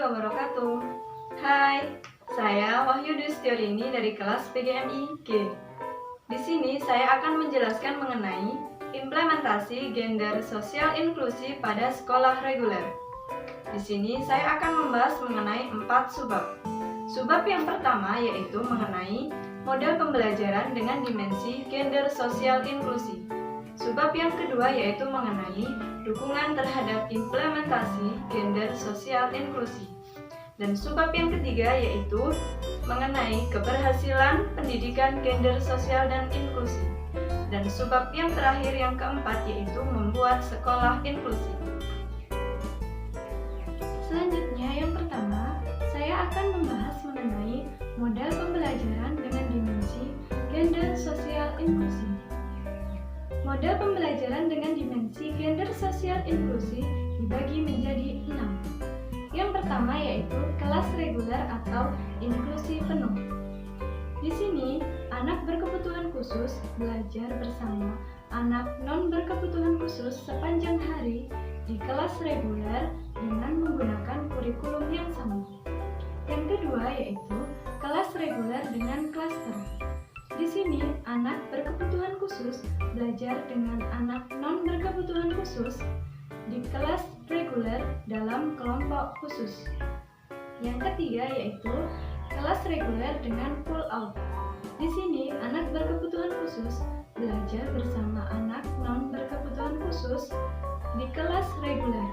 wabarakatuh. Hai, saya Wahyu Dustiorini dari kelas PGMI G. Di sini saya akan menjelaskan mengenai implementasi gender sosial inklusi pada sekolah reguler. Di sini saya akan membahas mengenai 4 subbab. Subbab yang pertama yaitu mengenai model pembelajaran dengan dimensi gender sosial inklusi. Subbab yang kedua yaitu mengenai dukungan terhadap implementasi gender sosial inklusi. Dan subbab yang ketiga yaitu mengenai keberhasilan pendidikan gender sosial dan inklusi. Dan subbab yang terakhir yang keempat yaitu membuat sekolah inklusi. Selanjutnya yang pertama, saya akan membahas mengenai model pembelajaran dengan dimensi gender sosial inklusi. Model pembelajaran dengan dimensi gender sosial inklusi dibagi menjadi 6. Yang pertama yaitu kelas reguler atau inklusi penuh. Di sini, anak berkebutuhan khusus belajar bersama anak non berkebutuhan khusus sepanjang hari di kelas reguler dengan menggunakan kurikulum yang sama. Yang kedua yaitu kelas reguler dengan klaster. Di sini, anak berkebutuhan khusus belajar dengan anak non berkebutuhan khusus di kelas reguler dalam kelompok khusus. Yang ketiga yaitu kelas reguler dengan pull out. Di sini, anak berkebutuhan khusus belajar bersama anak non berkebutuhan khusus di kelas reguler.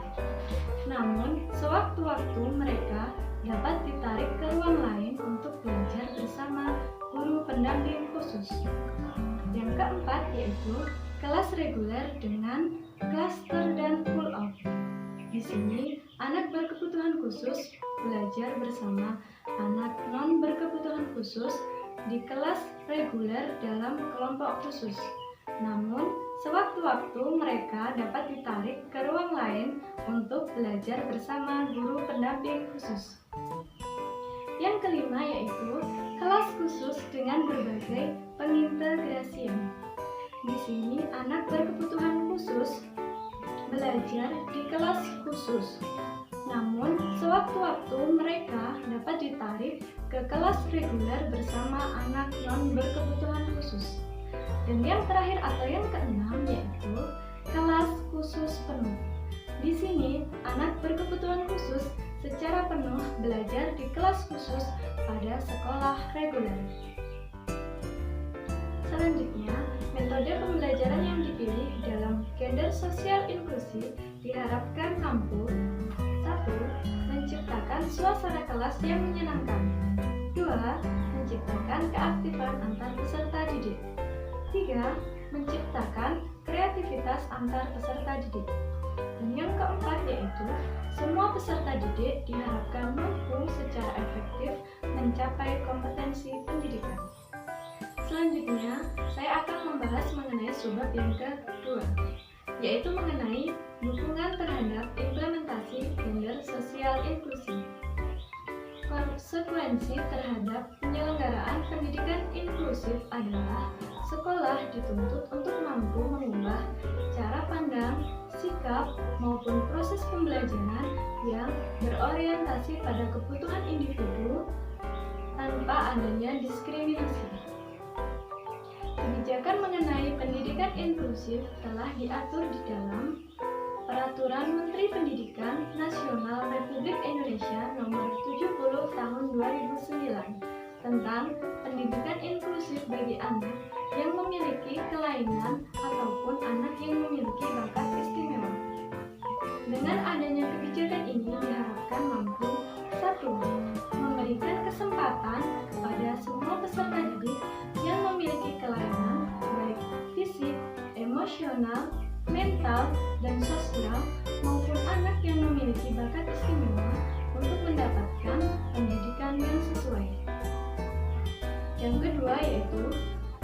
Namun, sewaktu-waktu mereka dapat ditarik ke ruang lain untuk belajar bersama guru pendamping khusus. Yang keempat yaitu kelas reguler dengan klaster dan pull out. Di sini, anak berkebutuhan khusus belajar bersama anak non berkebutuhan khusus di kelas reguler dalam kelompok khusus. Namun, sewaktu-waktu mereka dapat ditarik ke ruang lain untuk belajar bersama guru pendamping khusus. Yang kelima yaitu kelas khusus dengan berbagai pengintegrasian. Di sini, anak berkebutuhan khusus belajar di kelas khusus. Namun, sewaktu-waktu mereka dapat ditarik ke kelas reguler bersama anak non berkebutuhan khusus. Dan yang terakhir atau yang keenam yaitu kelas khusus penuh. Di sini, anak berkebutuhan khusus secara penuh belajar di kelas khusus pada sekolah reguler. Selanjutnya, metode pembelajaran yang dipilih dalam gender sosial inklusi diharapkan mampu 1. Menciptakan suasana kelas yang menyenangkan. 2. Menciptakan keaktifan antar peserta didik. 3. Menciptakan kreativitas antar peserta didik. Dan yang keempat yaitu semua peserta didik diharapkan mampu secara efektif mencapai kompetensi pendidikan. Selanjutnya, saya akan membahas mengenai subbab yang kedua, yaitu mengenai dukungan terhadap implementasi gender sosial inklusi. Konsekuensi terhadap penyelenggaraan pendidikan inklusif adalah sekolah dituntut untuk mampu mengubah cara pandang, sikap, maupun proses pembelajaran yang berorientasi pada kebutuhan individu tanpa adanya diskriminasi. Kebijakan mengenai pendidikan inklusif telah diatur di dalam Peraturan Menteri Pendidikan Nasional Republik Indonesia Nomor 70 Tahun 2009 tentang pendidikan inklusif bagi anak yang memiliki kelainan ataupun anak yang memiliki bakat istimewa. Dengan adanya kebijakan ini diharapkan mampu 1. Memberikan kesempatan kepada semua peserta didik yang memiliki kelainan baik fisik, emosional, mental, dan sosial maupun anak yang memiliki bakat istimewa untuk mendapatkan pendidikan yang sesuai. Yang kedua yaitu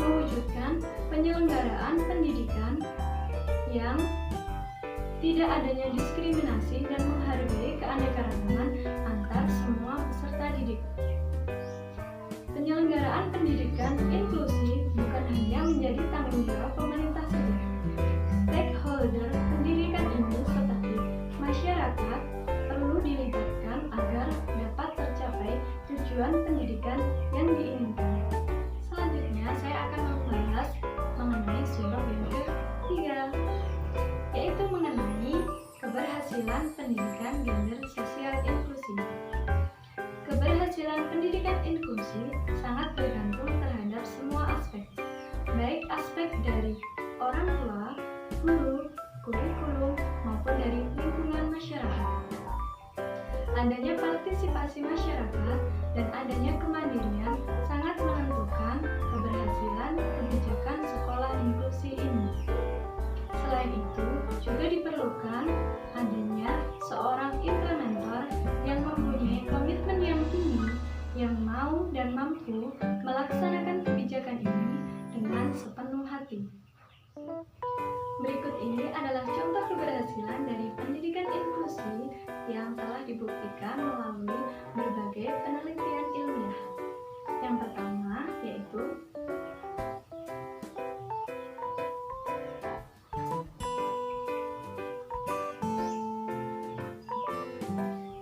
mewujudkan penyelenggaraan pendidikan yang tidak adanya diskriminasi dan menghargai keanekaragaman antar semua peserta didik. Penyelenggaraan pendidikan inklusi bukan hanya menjadi tanggung jawab pemerintah saja. Stakeholder pendidikan ini seperti masyarakat perlu dilibatkan agar tujuan pendidikan yang diinginkan. Selanjutnya, saya akan membahas mengenai suluk yang ketiga, yaitu mengenai keberhasilan pendidikan gender sosial inklusi. Keberhasilan pendidikan inklusi sangat bergantung terhadap semua aspek, baik aspek dari orang tua, guru, kurikulum, maupun dari lingkungan masyarakat. Adanya partisipasi masyarakat dan adanya kemandirian sangat menentukan keberhasilan kebijakan sekolah inklusi ini. Selain itu, juga diperlukan adanya seorang implementer yang mempunyai komitmen yang tinggi, yang mau dan mampu melaksanakan kebijakan ini dengan sepenuh hati. Berikut ini adalah contoh keberhasilan dari pendidikan inklusi yang telah dibuktikan melalui berbagai penelitian ilmiah. Yang pertama yaitu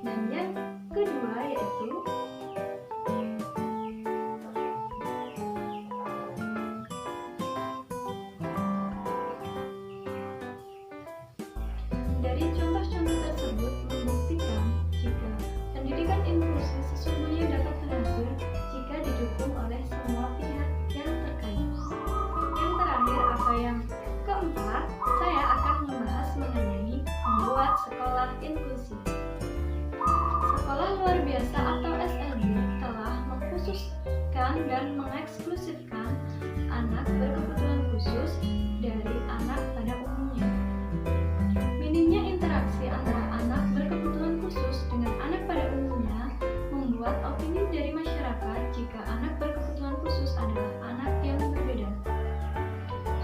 dan yang kedua yaitu dari contoh-contoh tersebut membuktikan jika pendidikan inklusi sesungguhnya dapat berhasil jika didukung oleh semua pihak yang terkait. Yang terakhir atau yang keempat, saya akan membahas mengenai membuat sekolah inklusi. Sekolah luar biasa atau SLB telah mengkhususkan dan mengeksklusifkan anak berkebutuhan khusus dari anak pada umumnya. Minimnya interaksi antara anak berkebutuhan khusus dengan anak pada umumnya membuat opini dari masyarakat jika anak berkebutuhan khusus adalah anak yang berbeda.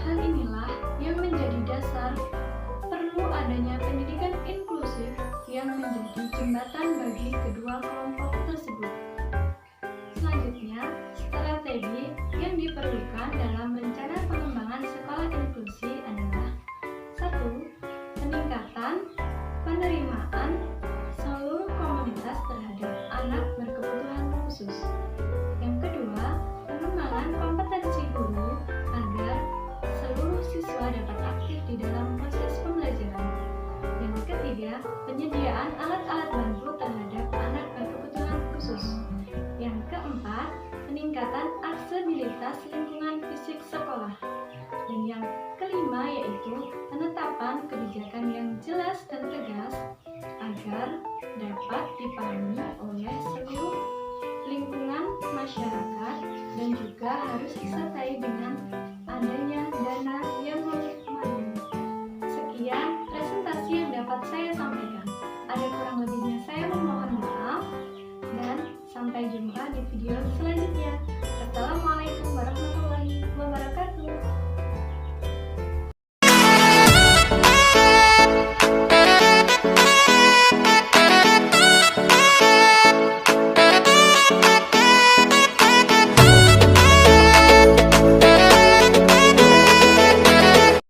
Hal inilah yang menjadi dasar perlu adanya pendidikan inklusif yang menjadi jembatan bagi kedua kelompok tersebut. Selanjutnya, strategi yang diperlukan dalam rencana pengembangan sekolah inklusi adalah 1. Peningkatan penerimaan seluruh komunitas terhadap anak berkebutuhan khusus. Yang kedua, pengembangan kompetensi guru agar seluruh siswa dapat aktif di dalam proses pembelajaran. Yang ketiga, penyediaan alat-alat bantu terhadap anak berkebutuhan khusus. Yang keempat, peningkatan aksesibilitas lingkungan fisik sekolah. Dan yang kelima yaitu penetapan kebijakan yang jelas dan tegas agar dapat dipahami oleh seluruh lingkungan masyarakat dan juga harus disertai dengan adanya dana